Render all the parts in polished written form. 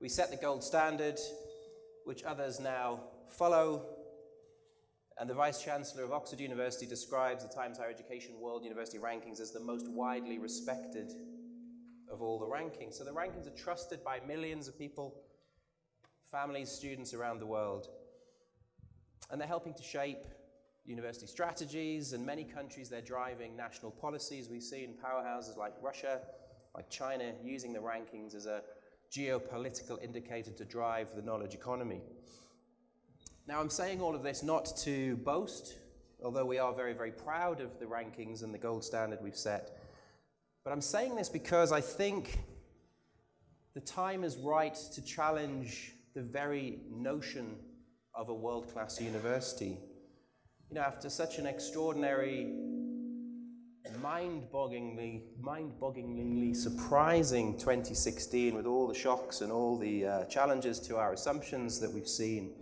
We set the gold standard, which others now follow. And the Vice-Chancellor of Oxford University describes the Times Higher Education World University Rankings as the most widely respected of all the rankings. So the rankings are trusted by millions of people, families, students around the world. And they're helping to shape university strategies. In many countries, they're driving national policies. We see in powerhouses like Russia, like China, using the rankings as a geopolitical indicator to drive the knowledge economy. Now, I'm saying all of this not to boast, although we are very, very proud of the rankings and the gold standard we've set. But I'm saying this because I think the time is right to challenge the very notion of a world-class university. You know, after such an extraordinary, mind-bogglingly surprising 2016 with all the shocks and all the challenges to our assumptions that we've seen,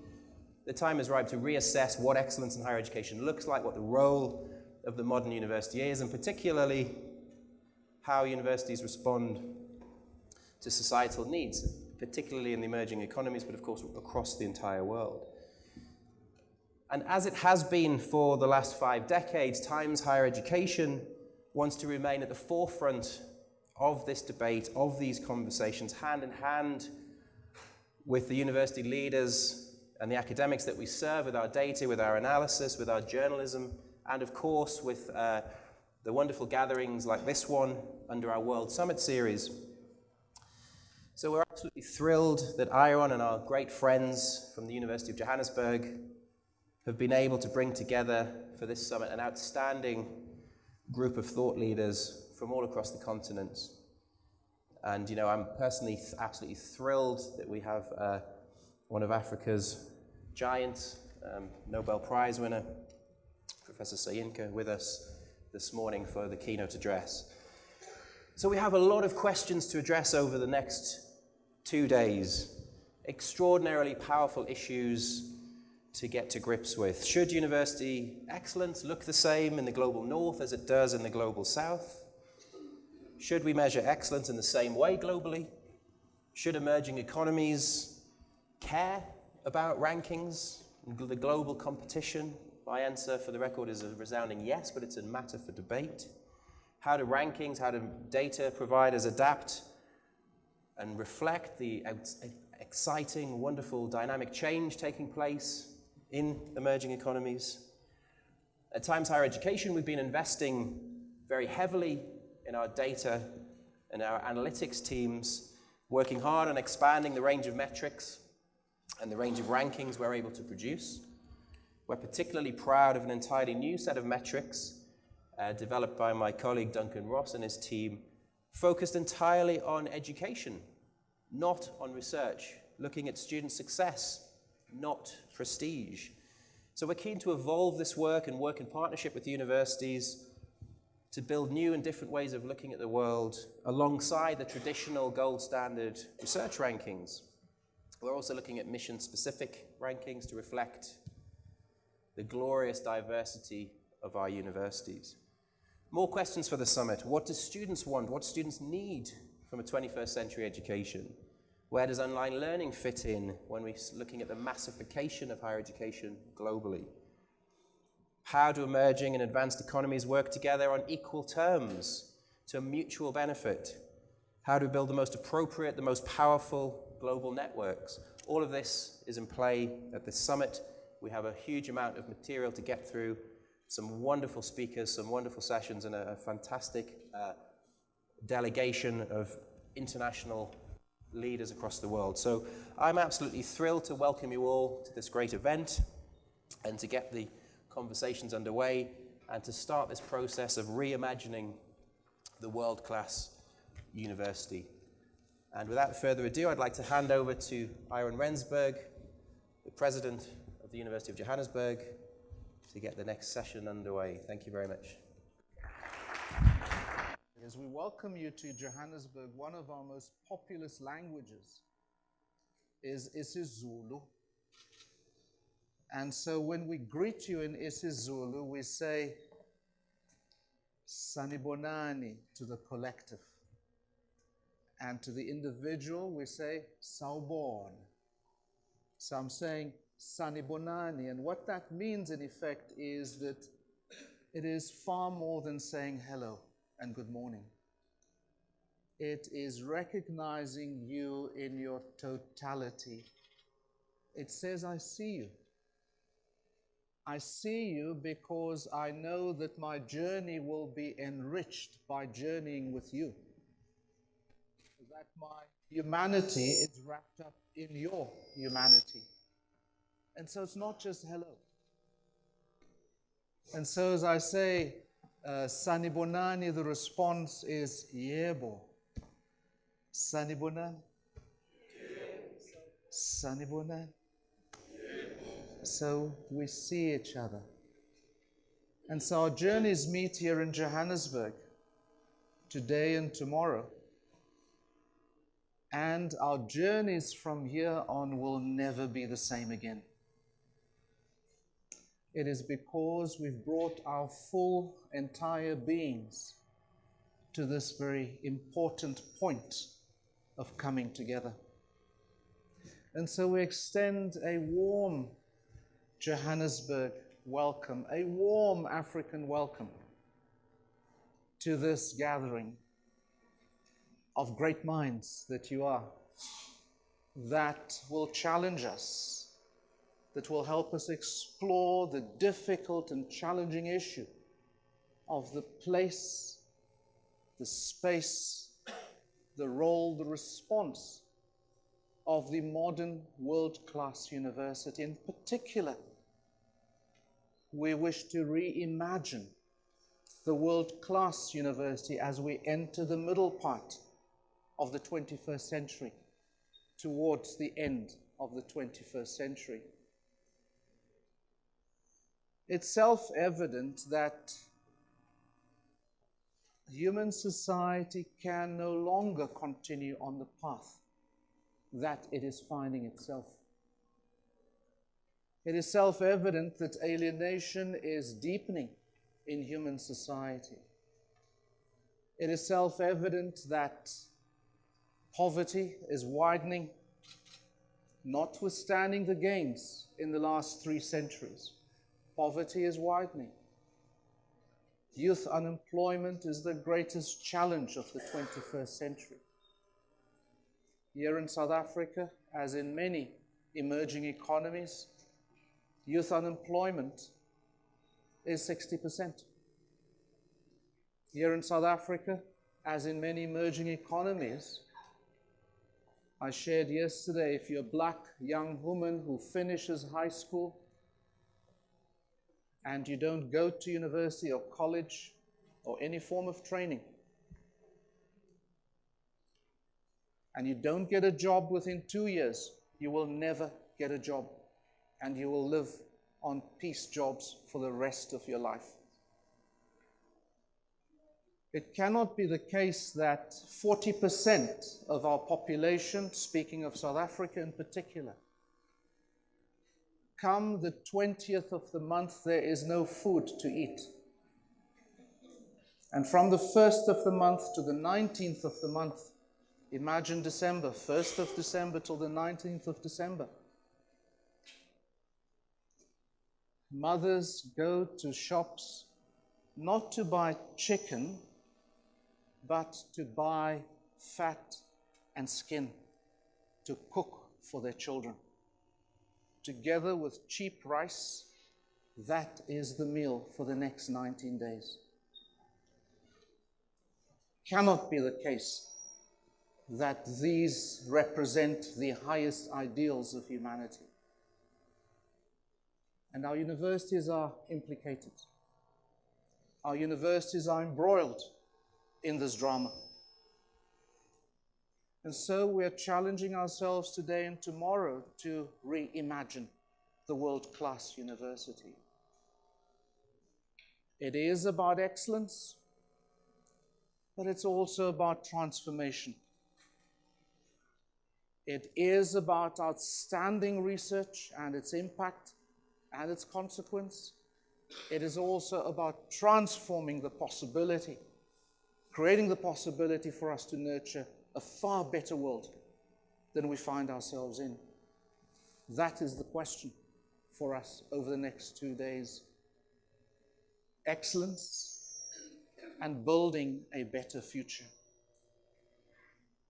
the time is right to reassess what excellence in higher education looks like, what the role of the modern university is, and particularly how universities respond to societal needs, particularly in the emerging economies, but of course across the entire world. And as it has been for the last 5 decades, Times Higher Education wants to remain at the forefront of this debate, of these conversations, hand in hand with the university leaders and the academics that we serve, with our data, with our analysis, with our journalism, and of course with the wonderful gatherings like this one under our World Summit series. So we're absolutely thrilled that Ihron and our great friends from the University of Johannesburg have been able to bring together for this summit an outstanding group of thought leaders from all across the continent. And, you know, I'm personally absolutely thrilled that we have one of Africa's giants, Nobel Prize winner, Professor Soyinka, with us this morning for the keynote address. So we have a lot of questions to address over the next 2 days. Extraordinarily powerful issues to get to grips with. Should university excellence look the same in the global north as it does in the global south? Should we measure excellence in the same way globally? Should emerging economies care about rankings and the global competition? My answer, for the record, is a resounding yes, but it's a matter for debate. How do rankings, how do data providers adapt and reflect the exciting, wonderful, dynamic change taking place in emerging economies? At Times Higher Education, we've been investing very heavily in our data and our analytics teams, working hard on expanding the range of metrics and the range of rankings we're able to produce. We're particularly proud of an entirely new set of metrics developed by my colleague Duncan Ross and his team, focused entirely on education, not on research, looking at student success, not prestige. So we're keen to evolve this work and work in partnership with universities to build new and different ways of looking at the world alongside the traditional gold standard research rankings. We're also looking at mission-specific rankings to reflect the glorious diversity of our universities. More questions for the summit. What do students want? What do students need from a 21st century education? Where does online learning fit in when we're looking at the massification of higher education globally? How do emerging and advanced economies work together on equal terms to mutual benefit? How do we build the most appropriate, the most powerful global networks? All of this is in play at this summit. We have a huge amount of material to get through, some wonderful speakers, some wonderful sessions, and a fantastic delegation of international leaders across the world. So I'm absolutely thrilled to welcome you all to this great event and to get the conversations underway and to start this process of reimagining the world-class university. And without further ado, I'd like to hand over to Ihron Rensburg, the president of the University of Johannesburg, to get the next session underway. Thank you very much. As we welcome you to Johannesburg, one of our most populous languages is isiZulu. And so when we greet you in isiZulu, we say, Sanibonani to the collective. And to the individual, we say, sawubona. So I'm saying, sanibonani. And what that means, in effect, is that it is far more than saying hello and good morning. It is recognizing you in your totality. It says, I see you. I see you because I know that my journey will be enriched by journeying with you. That my humanity is wrapped up in your humanity. And so it's not just hello. And so as I say, sanibonani, the response is yebo. Sanibonani. Sanibonani. So we see each other. And so our journeys meet here in Johannesburg, today and tomorrow. And our journeys from here on will never be the same again. It is because we've brought our full, entire beings to this very important point of coming together. And so we extend a warm Johannesburg welcome, a warm African welcome to this gathering of great minds that you are, that will challenge us, that will help us explore the difficult and challenging issue of the place, the space, the role, the response of the modern world-class university. In particular, we wish to reimagine the world-class university as we enter the middle part of the 21st century, towards the end of the 21st century. It's self-evident that human society can no longer continue on the path that it is finding itself. It is self-evident that alienation is deepening in human society. It is self-evident that poverty is widening, notwithstanding the gains in the last 3 centuries. Poverty is widening. Youth unemployment is the greatest challenge of the 21st century. Here in South Africa, as in many emerging economies, youth unemployment is 60%. Here in South Africa, as in many emerging economies, I shared yesterday, if you're a black young woman who finishes high school and you don't go to university or college or any form of training, and you don't get a job within 2 years, you will never get a job, and you will live on piece jobs for the rest of your life. It cannot be the case that 40% of our population, speaking of South Africa in particular, come the 20th of the month, there is no food to eat. And from the 1st of the month to the 19th of the month, imagine December, 1st of December till the 19th of December. Mothers go to shops not to buy chicken, but to buy fat and skin to cook for their children. Together with cheap rice, that is the meal for the next 19 days. Cannot be the case that these represent the highest ideals of humanity. And our universities are implicated. Our universities are embroiled in this drama. And so we are challenging ourselves today and tomorrow to reimagine the world-class university. It is about excellence, but it's also about transformation. It is about outstanding research and its impact and its consequence. It is also about transforming the possibility, creating the possibility for us to nurture a far better world than we find ourselves in? That is the question for us over the next 2 days. Excellence and building a better future.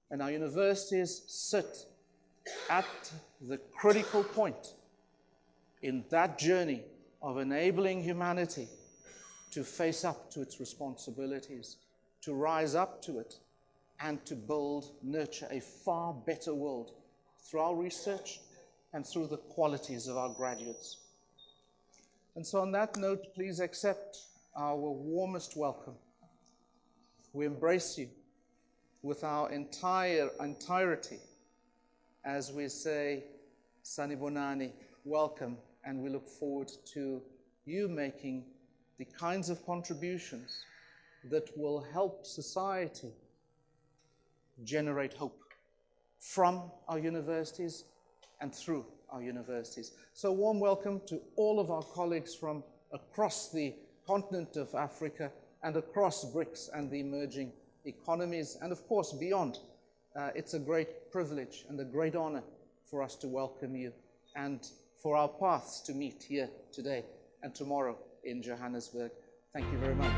And our universities sit at the critical point in that journey of enabling humanity to face up to its responsibilities, to rise up to it, and to build, nurture a far better world through our research and through the qualities of our graduates. And so on that note, please accept our warmest welcome. We embrace you with our entirety as we say, Sanibonani, welcome, and we look forward to you making the kinds of contributions that will help society generate hope from our universities and through our universities. So warm welcome to all of our colleagues from across the continent of Africa and across BRICS and the emerging economies, and of course beyond. It's a great privilege and a great honor for us to welcome you and for our paths to meet here today and tomorrow in Johannesburg. Thank you very much.